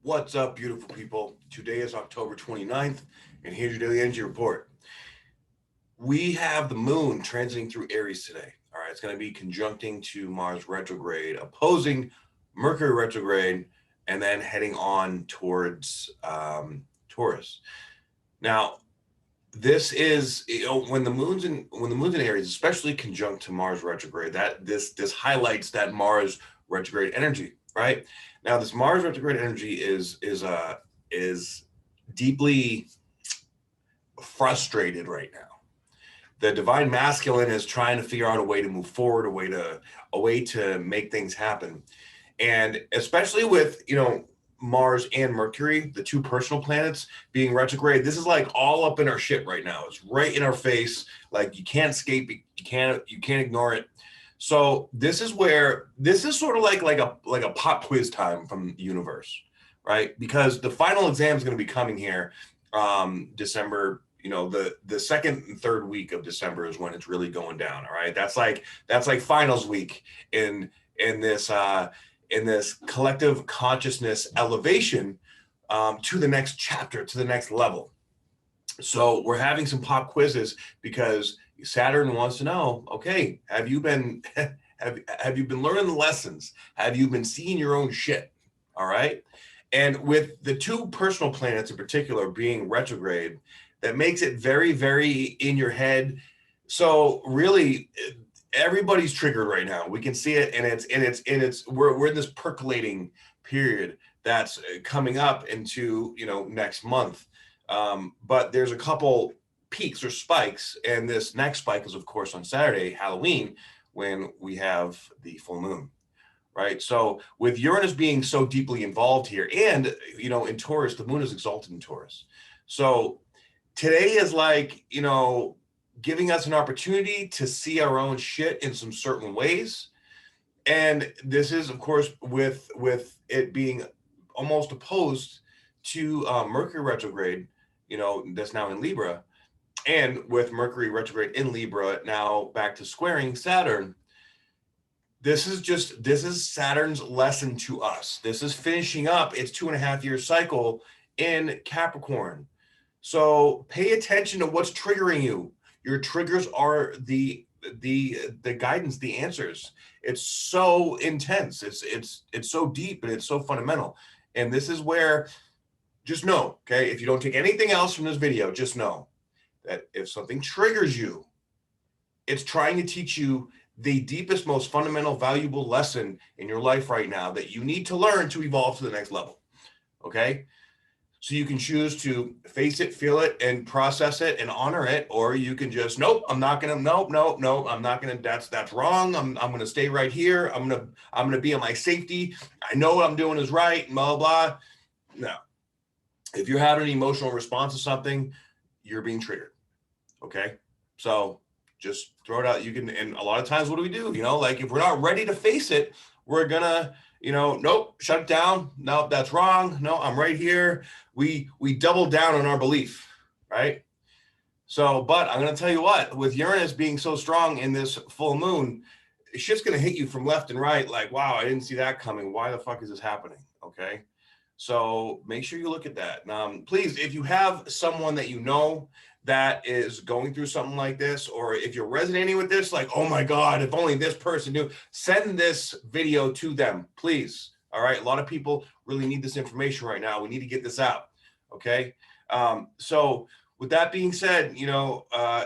What's up, beautiful people? Today is October 29th, and here's your daily energy report. We have the moon transiting through Aries today. All right, it's going to be conjuncting to Mars retrograde, opposing Mercury retrograde, and then heading on towards Taurus. Now, this is when the moon's in Aries, especially conjunct to Mars retrograde. That this highlights that Mars retrograde energy, right? Now, this Mars retrograde energy is deeply frustrated right now. The divine masculine is trying to figure out a way to move forward, a way to make things happen, and especially with Mars and Mercury, the two personal planets being retrograde. This is like all up in our shit right now. It's right in our face. Like you can't escape it. You can't ignore it. So this is sort of like a pop quiz time from the universe, right? Because the final exam is going to be coming here, December. The second and third week of December is when it's really going down. All right, that's like finals week in this collective consciousness elevation to the next chapter, to the next level. So we're having some pop quizzes because Saturn wants to know, okay, have you been learning the lessons? Have you been seeing your own shit? All right. And with the two personal planets in particular being retrograde, that makes it very, very in your head. So really, everybody's triggered right now. We can see it, and we're in this percolating period that's coming up into next month. But there's a couple peaks or spikes, and this next spike is of course on Saturday, Halloween, when we have the full moon. Right. So with Uranus being so deeply involved here, and in Taurus, the moon is exalted in Taurus. So today is like, giving us an opportunity to see our own shit in some certain ways. And this is, of course, with it being almost opposed to Mercury retrograde, that's now in Libra. And with Mercury retrograde in Libra, now back to squaring Saturn. This is Saturn's lesson to us. This is finishing up its 2.5-year cycle in Capricorn. So pay attention to what's triggering you. Your triggers are the guidance, the answers. It's so intense. It's so deep, and it's so fundamental. And this is where, just know, okay, if you don't take anything else from this video, just know that if something triggers you, it's trying to teach you the deepest, most fundamental, valuable lesson in your life right now that you need to learn to evolve to the next level. Okay? So you can choose to face it, feel it, and process it and honor it, or you can just, nope, I'm not gonna, nope, I'm not gonna, that's wrong. I'm gonna stay right here. I'm gonna be on my safety. I know what I'm doing is right, blah, blah. No. If you're having an emotional response to something, you're being triggered. Okay? So just throw it out. You can, and a lot of times, what do we do? Like if we're not ready to face it, we're gonna, nope, shut it down. No, that's wrong. No, I'm right here. We double down on our belief, right? So, but I'm gonna tell you what, with Uranus being so strong in this full moon, shit's gonna hit you from left and right. Like, wow, I didn't see that coming. Why the fuck is this happening? Okay. So make sure you look at that. Please, if you have someone that that is going through something like this, or if you're resonating with this, like, oh my God, if only this person knew, send this video to them, please. All right. A lot of people really need this information right now. We need to get this out. Okay. So with that being said,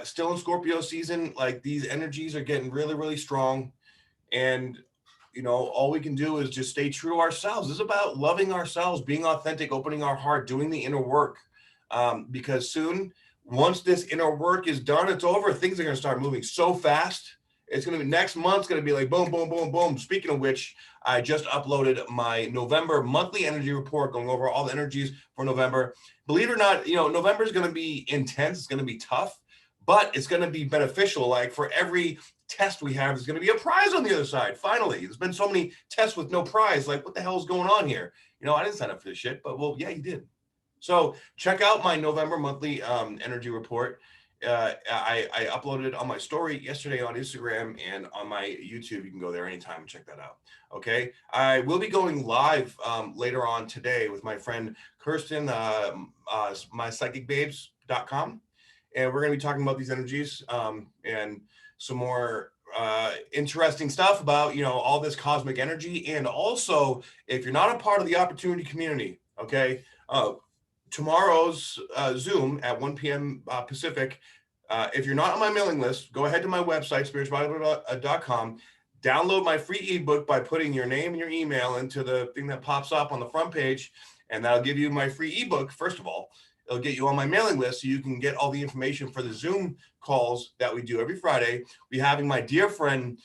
still in Scorpio season, like these energies are getting really, really strong. And all we can do is just stay true to ourselves. This is about loving ourselves, being authentic, opening our heart, doing the inner work. Because soon, once this inner work is done, it's over. Things are going to start moving so fast. It's going to be next month's going to be like boom, boom, boom, boom. Speaking of which, I just uploaded my November monthly energy report, going over all the energies for November. Believe it or not, November is going to be intense. It's going to be tough, but it's going to be beneficial. Like for every test we have, there's going to be a prize on the other side. Finally, there's been so many tests with no prize. Like, what the hell is going on here? I didn't sign up for this shit, but well, yeah, you did. So check out my November monthly energy report. I uploaded it on my story yesterday on Instagram and on my YouTube. You can go there anytime and check that out. Okay. I will be going live later on today with my friend Kirsten, mypsychicbabes.com. And we're going to be talking about these energies and some more interesting stuff about, all this cosmic energy. And also, if you're not a part of the opportunity community, okay, tomorrow's Zoom at 1 p.m. Pacific. If you're not on my mailing list, go ahead to my website, spiritualbible.com. Download my free ebook by putting your name and your email into the thing that pops up on the front page, and that'll give you my free ebook. First of all, it'll get you on my mailing list so you can get all the information for the Zoom calls that we do every Friday. We're having my dear friend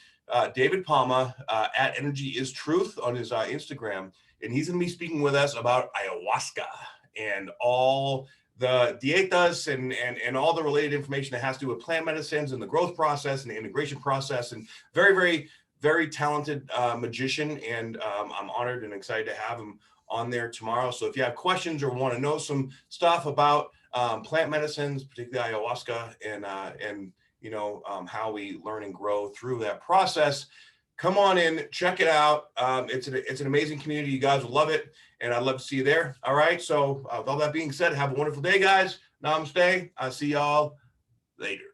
David Palma at Energy is Truth on his Instagram, and he's going to be speaking with us about ayahuasca and all the dietas and all the related information that has to do with plant medicines and the growth process and the integration process. And very, very, very talented magician. And I'm honored and excited to have him on there tomorrow. So if you have questions or want to know some stuff about plant medicines, particularly ayahuasca, and how we learn and grow through that process, come on in, check it out. It's an amazing community. You guys will love it, and I'd love to see you there. All right. So with all that being said, have a wonderful day, guys. Namaste. I'll see y'all later.